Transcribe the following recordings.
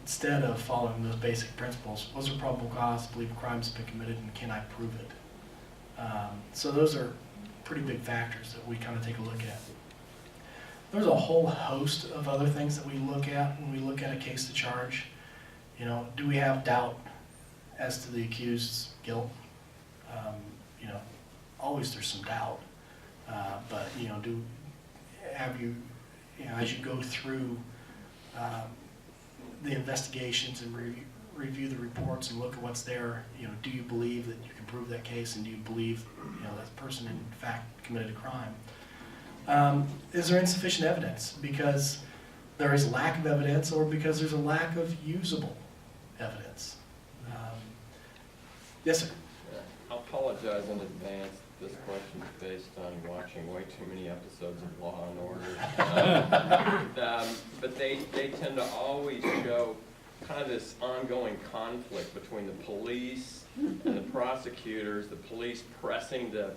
instead of following those basic principles, was there probable cause to believe a crime has been committed and can I prove it? So those are pretty big factors that we kind of take a look at. There's a whole host of other things that we look at when we look at a case to charge. You know, do we have doubt as to the accused's guilt? You know, always there's some doubt. But, you know, as you go through the investigations and review the reports and look at what's there, you know, do you believe that you can prove that case, and do you believe, you know, that person in fact committed a crime? Is there insufficient evidence because there is lack of evidence, or because there's a lack of usable evidence? Yes, sir. I apologize in advance. This question is based on watching way too many episodes of Law and Order. But they tend to always show kind of this ongoing conflict between the police and the prosecutors, the police pressing to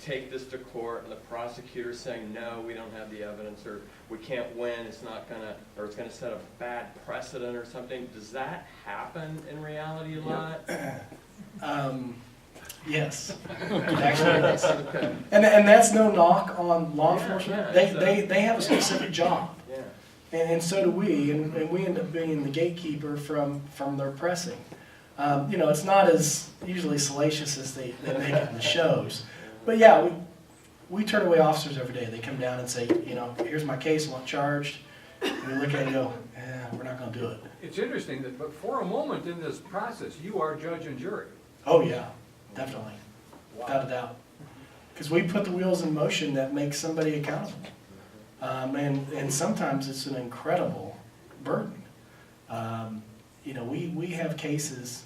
take this to court, and the prosecutors saying, no, we don't have the evidence, or we can't win, it's not gonna, or it's gonna set a bad precedent or something. Does that happen in reality a lot? Yes, actually it is. And that's no knock on law enforcement. They have a specific job. Yeah. And so do we, and we end up being the gatekeeper from their pressing. You know, it's not as usually salacious as they make it in the shows. But yeah, we turn away officers every day. They come down and say, you know, here's my case, I want charged. And we look at it and go, we're not going to do it. It's interesting that, but for a moment in this process, you are judge and jury. Oh yeah, definitely, without a doubt. Because we put the wheels in motion that make somebody accountable. And sometimes it's an incredible burden. You know, we have cases,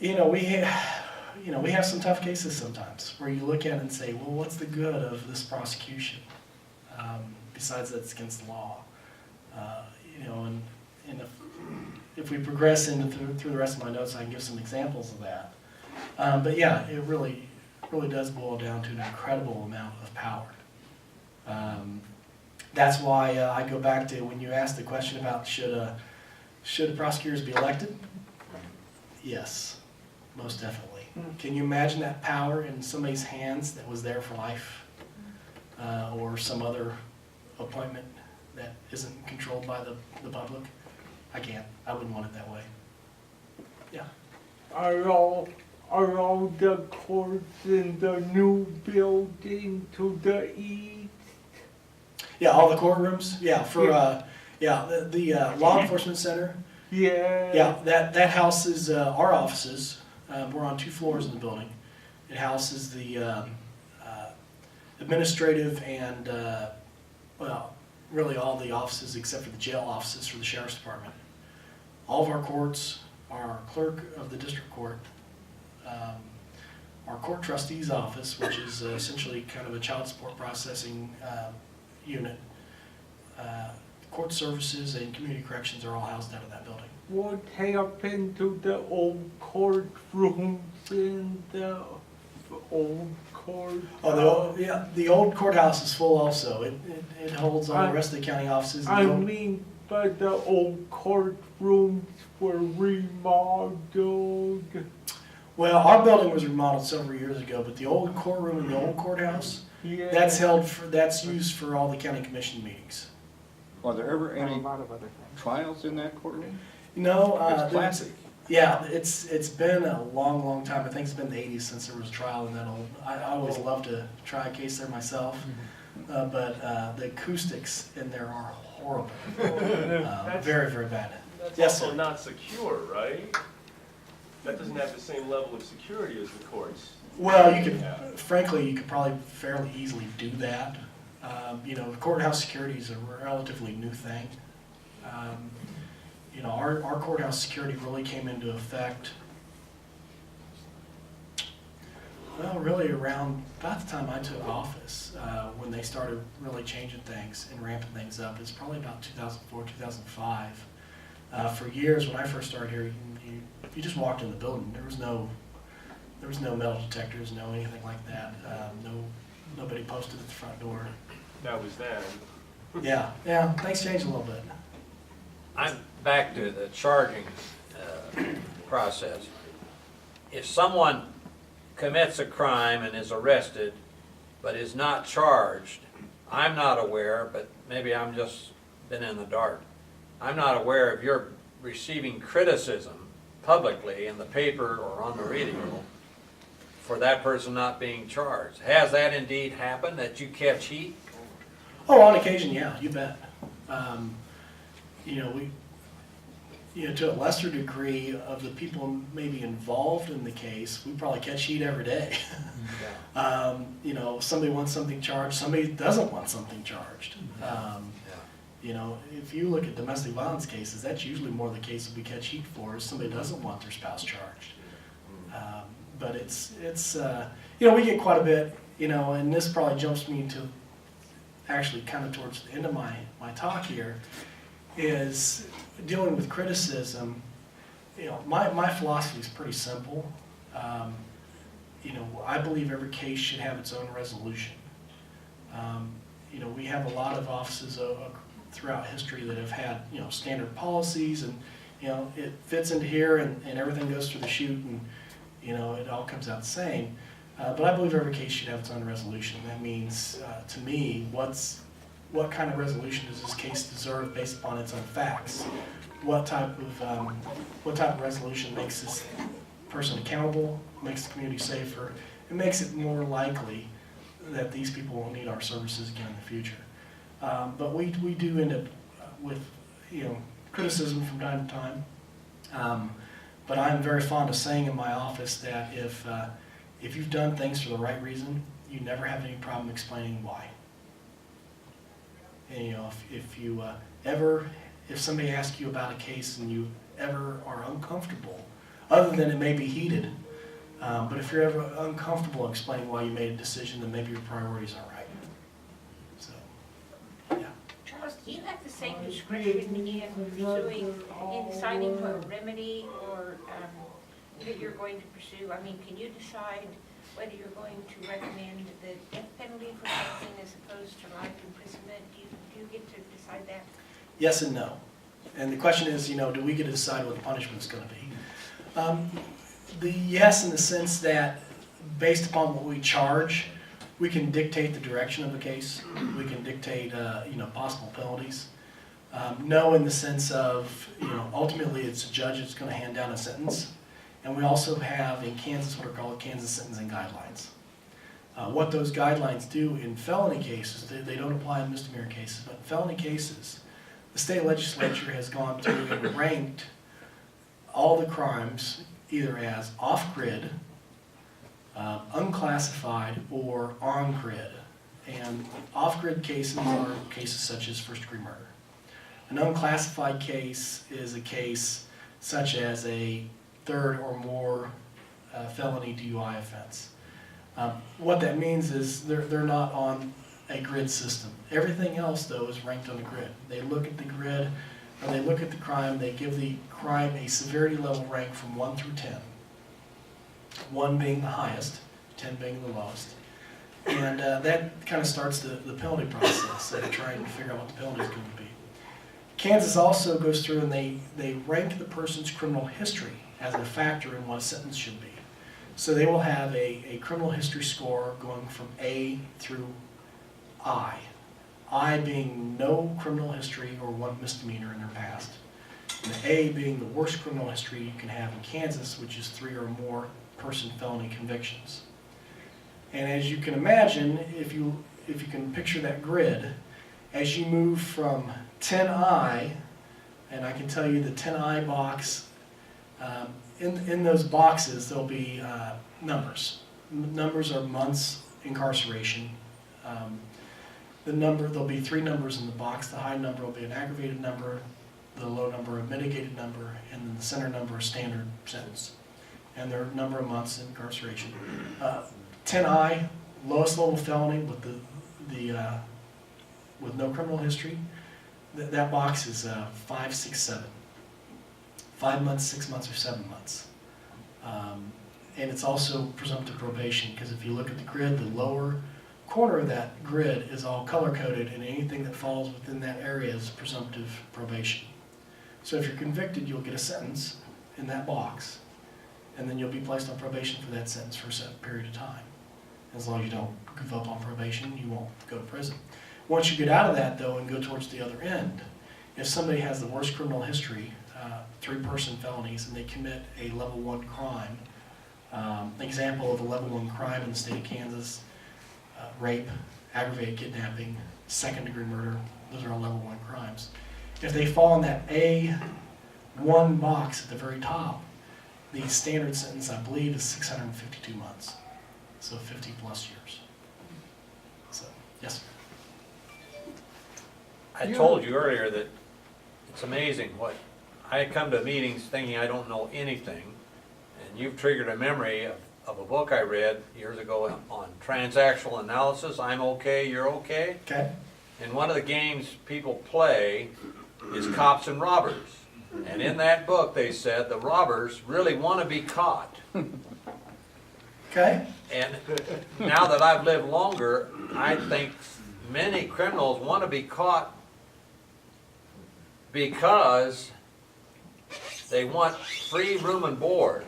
we have some tough cases sometimes where you look at it and say, well, what's the good of this prosecution? Besides that it's against the law. And if we progress through the rest of my notes, I can give some examples of that. But yeah, it really does boil down to an incredible amount of power. That's why I go back to when you asked the question about should prosecutors be elected? Yes, most definitely. Can you imagine that power in somebody's hands that was there for life, or some other appointment that isn't controlled by the public? I can't. I wouldn't want it that way. Yeah. Are all the courts in the new building to the east? Yeah, all the courtrooms. Yeah, for the law enforcement center. Yeah. Yeah, that houses our offices. We're on 2 floors in the building. It houses the administrative and really all the offices except for the jail offices for the sheriff's department. All of our courts, our clerk of the district court, our court trustee's office, which is essentially kind of a child support processing unit, court services and community corrections are all housed out of that building. What happened to the old courtrooms in the old court? The old courthouse is full also. It holds all the rest of the county offices. But the old courtrooms were remodeled. Well, our building was remodeled several years ago, but the old courtroom in the old courthouse, Yeah. that's used for all the county commission meetings. Are there ever And any a lot of other things. trials in that courtroom? No, It's classic. Yeah, it's been a long time. I think it's been the 80s since there was a trial in that old. I always love to try a case there myself, but the acoustics in there are horrible. Very, very bad. That's Yes, also sir. not secure, right? That doesn't have the same level of security as the courts. Well, frankly, you could probably fairly easily do that. Courthouse security is a relatively new thing. Our courthouse security really came into effect, well, really around about the time I took office, when they started really changing things and ramping things up. It's probably about 2004, 2005. For years, when I first started here, you just walked in the building. There was no metal detectors, no anything like that. Nobody posted at the front door. That was then. Yeah, things changed a little bit. back to the charging process. If someone commits a crime and is arrested, but is not charged, I'm not aware, but maybe I'm just been in the dark. I'm not aware if you're receiving criticism publicly in the paper or on the radio for that person not being charged. Has that indeed happened, that you catch heat? Oh, on occasion, yeah, you bet. To a lesser degree of the people maybe involved in the case, we probably catch heat every day. Somebody wants something charged, somebody doesn't want something charged. If you look at domestic violence cases, that's usually more the case that we catch heat for, is somebody doesn't want their spouse charged. But we get quite a bit, and this probably jumps me to actually kind of towards the end of my talk here, is dealing with criticism. My philosophy is pretty simple. I believe every case should have its own resolution. We have a lot of offices throughout history that have had, standard policies, and, it fits into here and everything goes through the chute, and, it all comes out the same. But I believe every case should have its own resolution. That means, to me, what kind of resolution does this case deserve based upon its own facts? What type of resolution makes this person accountable, makes the community safer, and makes it more likely that these people won't need our services again in the future. But we do end up with criticism from time to time. But I'm very fond of saying in my office that if you've done things for the right reason, you never have any problem explaining why. And if somebody asks you about a case and you ever are uncomfortable, other than it may be heated, but if you're ever uncomfortable explaining why you made a decision, then maybe your priorities aren't right. So, yeah. Charles, do you have the same discretion in pursuing, in deciding what remedy or that you're going to pursue? I mean, can you decide whether you're going to recommend the death penalty for something as opposed to life imprisonment? Do you get to decide that? Yes and no. And the question is, do we get to decide what the punishment's going to be? The yes, in the sense that based upon what we charge, we can dictate the direction of the case. We can dictate, possible penalties. No, in the sense of, ultimately it's a judge that's going to hand down a sentence. And we also have in Kansas what are called Kansas Sentencing Guidelines. What those guidelines do in felony cases, they don't apply in misdemeanor cases, but in felony cases, the state legislature has gone through and ranked all the crimes either as off-grid, unclassified, or on-grid. And off-grid cases are cases such as first-degree murder. An unclassified case is a case such as a third or more felony DUI offense. What that means is they're not on a grid system. Everything else, though, is ranked on the grid. They look at the grid, or they look at the crime, they give the crime a severity level rank from 1 through 10. 1 being the highest, 10 being the lowest. And that kind of starts the penalty process of trying to figure out what the penalty is going to be. Kansas also goes through and they rank the person's criminal history as a factor in what a sentence should be. So they will have a criminal history score going from A through I. I being no criminal history or 1 misdemeanor in their past. And the A being the worst criminal history you can have in Kansas, which is 3 or more person felony convictions. And as you can imagine, if you can picture that grid, as you move from 10I, and I can tell you the 10I box, in those boxes there'll be numbers. Numbers are months incarceration. There'll be 3 numbers in the box. The high number will be an aggravated number, the low number a mitigated number, and then the center number a standard sentence. And their number of months in incarceration. 10I, lowest level felony with with no criminal history. That box is 5, 6, 7. 5 months, 6 months, or 7 months. And it's also presumptive probation, because if you look at the grid, the lower corner of that grid is all color-coded, and anything that falls within that area is presumptive probation. So if you're convicted, you'll get a sentence in that box, and then you'll be placed on probation for that sentence for a set period of time. As long as you don't give up on probation, you won't go to prison. Once you get out of that, though, and go towards the other end, if somebody has the worst criminal history, 3-person felonies, and they commit a level 1 crime, example of a level 1 crime in the state of Kansas, rape, aggravated kidnapping, 2nd-degree murder, those are all level 1 crimes. If they fall in that A1 box at the very top, the standard sentence, I believe, is 652 months. So 50 plus years. So, yes, sir. I told you earlier that it's amazing what, I come to meetings thinking I don't know anything, and you've triggered a memory of a book I read years ago on transactional analysis. I'm okay, you're okay. Okay. And one of the games people play is cops and robbers. And in that book, they said the robbers really want to be caught. Okay. And now that I've lived longer, I think many criminals want to be caught because they want free room and board.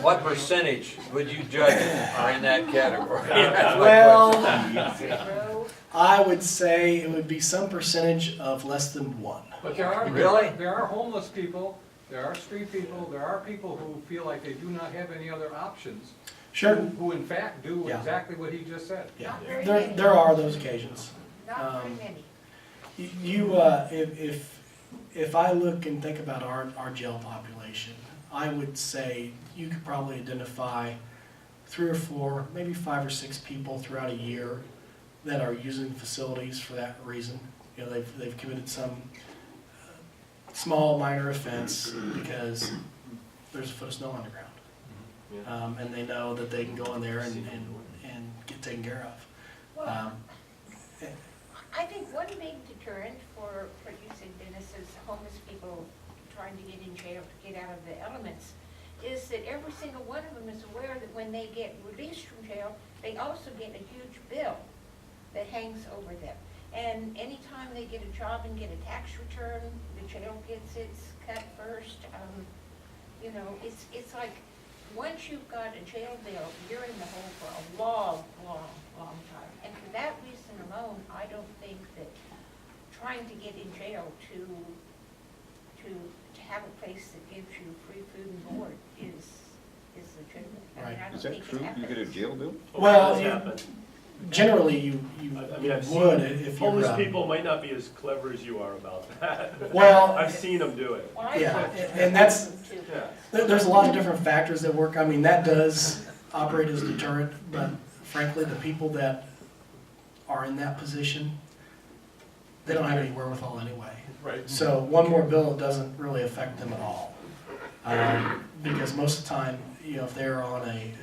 What percentage would you judge are in that category? That's my question. Zero. I would say it would be some percentage of less than 1. But there are, Really? there are homeless people, there are street people, there are people who feel like they do not have any other options. Sure. Who in fact do Yeah. exactly what he just said. Yeah. Not very There, many. there are those occasions. Not very many. If I look and think about our jail population, I would say you could probably identify 3 or 4, maybe 5 or 6 people throughout a year that are using facilities for that reason. You know, they've committed some small minor offense because there's a foot of snow on the ground. And they know that they can go in there and get taken care of. Well, I think one big deterrent for you said, Dennis, is homeless people trying to get in jail to get out of the elements, is that every single one of them is aware that when they get released from jail, they also get a huge bill that hangs over them. And anytime they get a job and get a tax return, the jail gets its cut first. You know, it's like, once you've got a jail bill, you're in the hole for a long, long, long time. And for that reason alone, I don't think that trying to get in jail to have a place that gives you free food and board is legitimate. I mean, Right. I don't Is that think it true? You get a happens. jail bill? Well, It you- does happen. Generally, you I mean, I've would seen if you're. homeless people might not be as clever as you are about that. Well, I've seen them do it. Well, I Yeah, talk to and that's- them too. Yeah. There's a lot of different factors that work. I mean, that does operate as a deterrent, but frankly, the people that are in that position, they don't have any wherewithal anyway. Right. So one more bill doesn't really affect them at all. Because most of the time, you know, if they're on a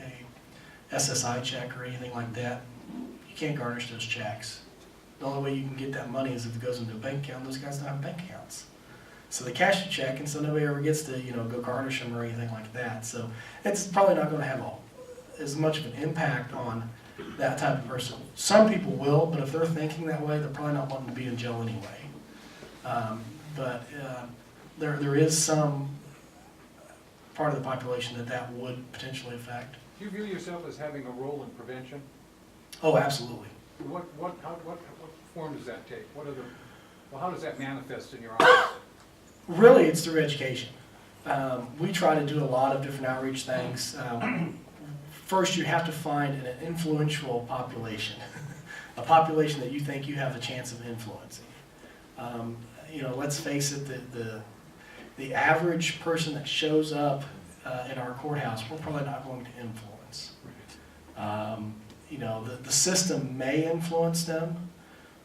SSI check or anything like that, you can't garnish those checks. The only way you can get that money is if it goes into a bank account. Those guys don't have bank accounts. So they cash the check, and so nobody ever gets to, go garnish them or anything like that. So it's probably not gonna have as much of an impact on that type of person. Some people will, but if they're thinking that way, they're probably not wanting to be in jail anyway. There is some part of the population that would potentially affect. Do you view yourself as having a role in prevention? Oh, absolutely. What form does that take? How does that manifest in your office? Really, it's through education. We try to do a lot of different outreach things. First, you have to find an influential population, a population that you think you have a chance of influencing. Let's face it, the average person that shows up in our courthouse, we're probably not going to influence. The system may influence them,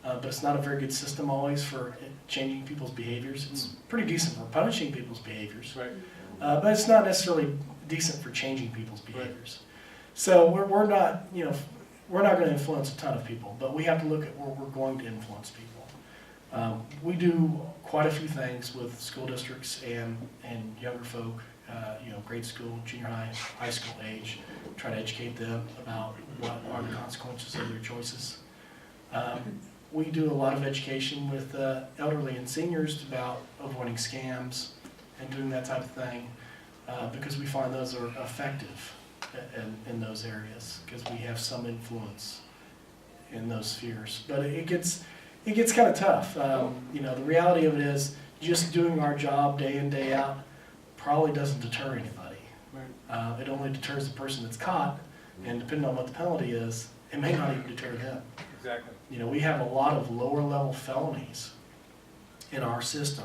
but it's not a very good system always for changing people's behaviors. It's pretty decent for punishing people's behaviors, Right. but it's not necessarily decent for changing people's behaviors. So we're not going to influence a ton of people, but we have to look at where we're going to influence people. We do quite a few things with school districts and younger folk, grade school, junior high, high school age, try to educate them about what are the consequences of their choices. we do a lot of education with elderly and seniors about avoiding scams and doing that type of thing, because we find those are effective in those areas, because we have some influence in those spheres. But it gets kind of tough. You know, the reality of it is just doing our job day in, day out probably doesn't deter anybody. It only deters the person that's caught, and depending on what the penalty is, it may not even deter them. Exactly. You know, we have a lot of lower level felonies in our system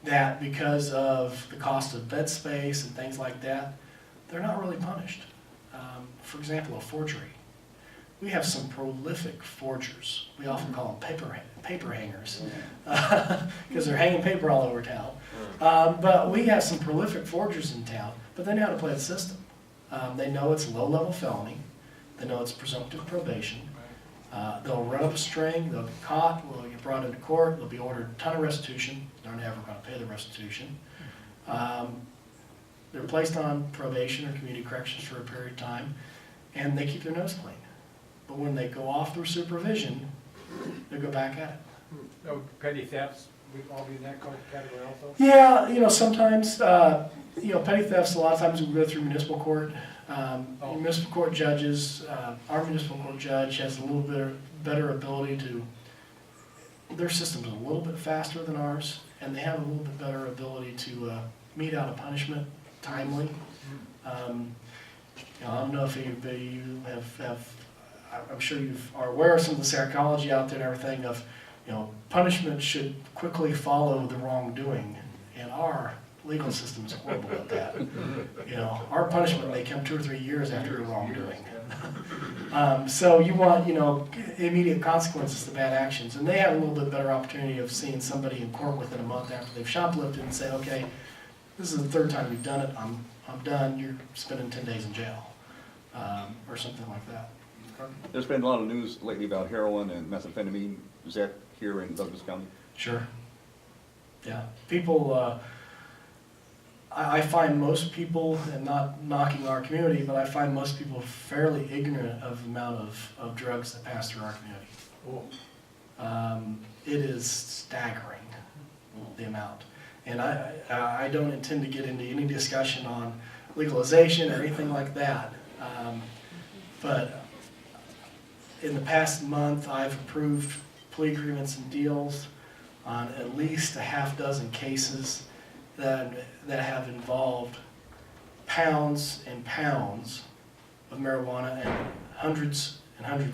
that, because of the cost of bed space and things like that, they're not really punished. For example, a forgery. We have some prolific forgers. We often call them paper hangers, because they're hanging paper all over town. But we have some prolific forgers in town, but they know how to play the system. They know it's a low-level felony. They know it's presumptive probation. They'll run up a string, they'll get caught, they'll get brought into court, they'll be ordered a ton of restitution. They're never going to pay the restitution. They're placed on probation or community corrections for a period of time, and they keep their nose clean. But when they go off through supervision, they go back at it. No, petty thefts, we all be in that category also? Yeah, you know, sometimes, you know, petty thefts, a lot of times we go through municipal court. Municipal court judges, our municipal court judge has a little bit better ability to, their system's a little bit faster than ours, and they have a little bit better ability to mete out a punishment timely. You know, I don't know if you have I'm sure you are aware of some of the psychology out there and everything of, you know, punishment should quickly follow the wrongdoing, and our legal system is horrible at that. You know, our punishment may come 2 or 3 years after a wrongdoing. So you want, you know, immediate consequences to bad actions, and they have a little bit better opportunity of seeing somebody in court within a month after they've shoplifted and say, okay, this is the 3rd time you've done it, I'm done, you're spending 10 days in jail, or something like that. There's been a lot of news lately about heroin and methamphetamine. Is that here in Douglas County? Sure. Yeah, people, I find most people, and not knocking our community, but I find most people fairly ignorant of the amount of drugs that pass through our community. It is staggering, the amount. And I don't intend to get into any discussion on legalization or anything like that. But in the past month, I've approved plea agreements and deals on at least a half-dozen cases that have involved pounds and pounds of marijuana and hundreds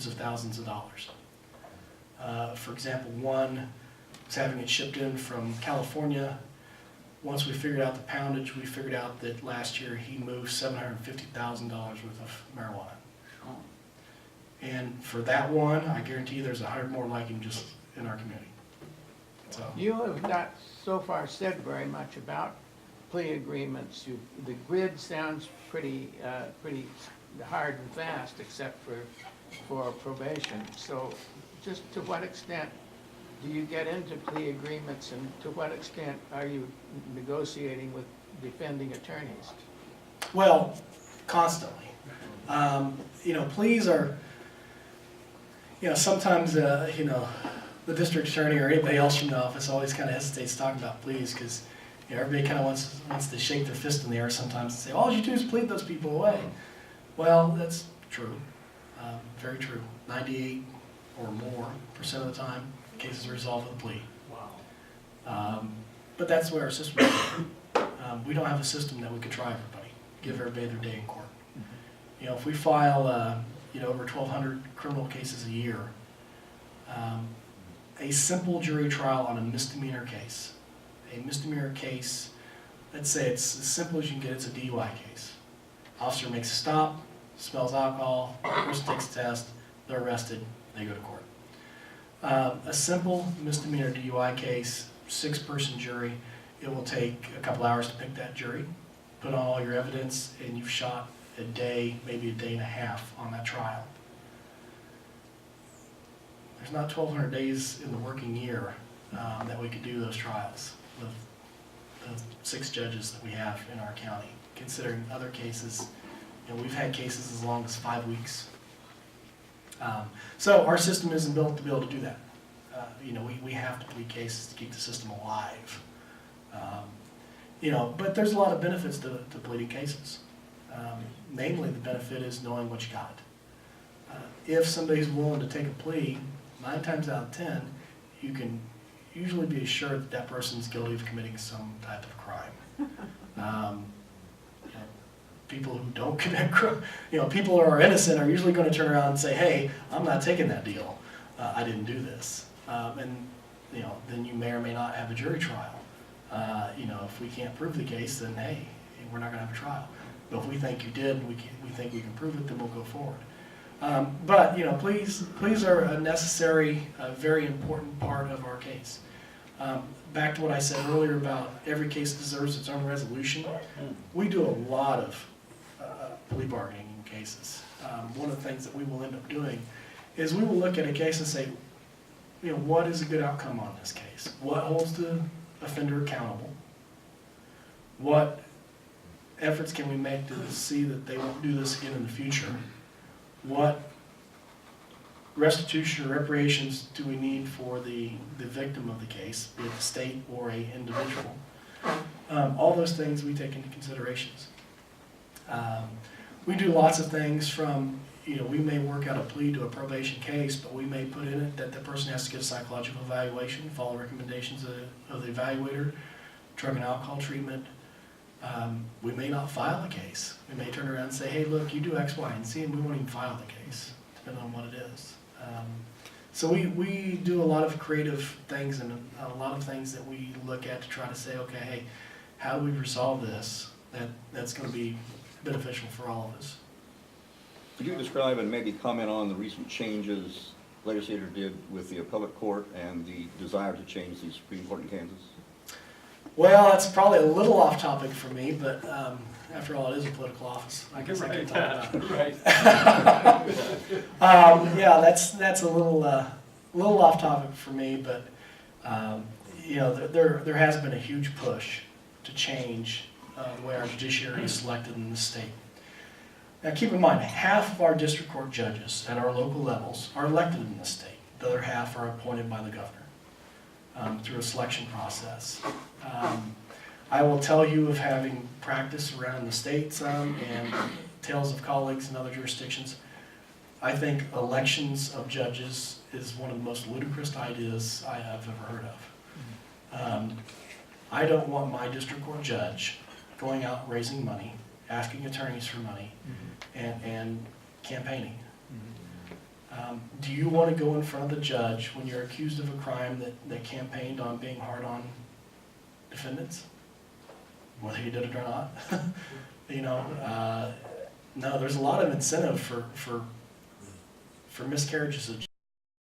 of thousands of dollars. For example, one was having it shipped in from California. Once we figured out the poundage, we figured out that last year he moved $750,000 worth of marijuana. And for that one, I guarantee you there's 100 more like him just in our community. So. You have not so far said very much about plea agreements. The grid sounds pretty hard and fast, except for probation. So just to what extent do you get into plea agreements, and to what extent are you negotiating with defending attorneys? Well, constantly. You know, pleas are, you know, sometimes, you know, the district attorney or anybody else from the office always kind of hesitates talking about pleas, because, you know, everybody kind of wants to shake their fist in the air sometimes and say, all you do is plead those people away. Well, that's true, very true. 98 or more % of the time, cases are resolved with a plea. Wow. But that's where our system is. We don't have a system that we could try everybody, give everybody their day in court. You know, if we file, you know, over 1,200 criminal cases a year, a simple jury trial on a misdemeanor case, let's say it's as simple as you can get, it's a DUI case. Officer makes a stop, smells alcohol, person takes a test, they're arrested, they go to court. A simple misdemeanor DUI case, 6-person jury, it will take a couple hours to pick that jury, put on all your evidence, and you've shot a day, maybe a day and a half on that trial. There's not 1,200 days in the working year that we could do those trials with the 6 judges that we have in our county, considering other cases. You know, we've had cases as long as 5 weeks. So our system isn't built to be able to do that. You know, we have to plead cases to keep the system alive. You know, but there's a lot of benefits to pleading cases. Namely, the benefit is knowing what you got. If somebody's willing to take a plea, 9 times out of 10, you can usually be assured that that person's guilty of committing some type of crime. You know, people who don't commit crime, you know, people who are innocent are usually going to turn around and say, hey, I'm not taking that deal. I didn't do this. And, you know, then you may or may not have a jury trial. You know, if we can't prove the case, then hey, we're not going to have a trial. But if we think you did, and we think we can prove it, then we'll go forward. But, you know, pleas are a necessary, very important part of our case. Back to what I said earlier about every case deserves its own resolution. We do a lot of plea bargaining in cases. One of the things that we will end up doing is we will look at a case and say, you know, what is a good outcome on this case? What holds the offender accountable? What efforts can we make to see that they won't do this again in the future? What restitution or reparations do we need for the victim of the case, be it the state or an individual? All those things we take into considerations. We do lots of things from, you know, we may work out a plea to a probation case, but we may put in it that the person has to get a psychological evaluation, follow recommendations of the evaluator, drug and alcohol treatment. We may not file a case. We may turn around and say, hey, look, you do X, Y, and Z, and we won't even file the case, depending on what it is. So we do a lot of creative things and a lot of things that we look at to try to say, okay, hey, how do we resolve this that's going to be beneficial for all of us? Could you describe and maybe comment on the recent changes legislator did with the appellate court and the desire to change the Supreme Court in Kansas? Well, that's probably a little off topic for me, but after all, it is a political office. I guess I can talk about it. Yeah, that's a little off topic for me, but you know, there has been a huge push to change the way our judiciary is selected in the state. Now, keep in mind, half of our district court judges at our local levels are elected in the state. The other half are appointed by the governor through a selection process. I will tell you, of having practice around the state some and tales of colleagues in other jurisdictions, I think elections of judges is one of the most ludicrous ideas I have ever heard of. I don't want my district court judge going out raising money, asking attorneys for money, and campaigning. Do you want to go in front of the judge when you're accused of a crime that campaigned on being hard on defendants, whether you did it or not? You know, no, there's a lot of incentive for miscarriages of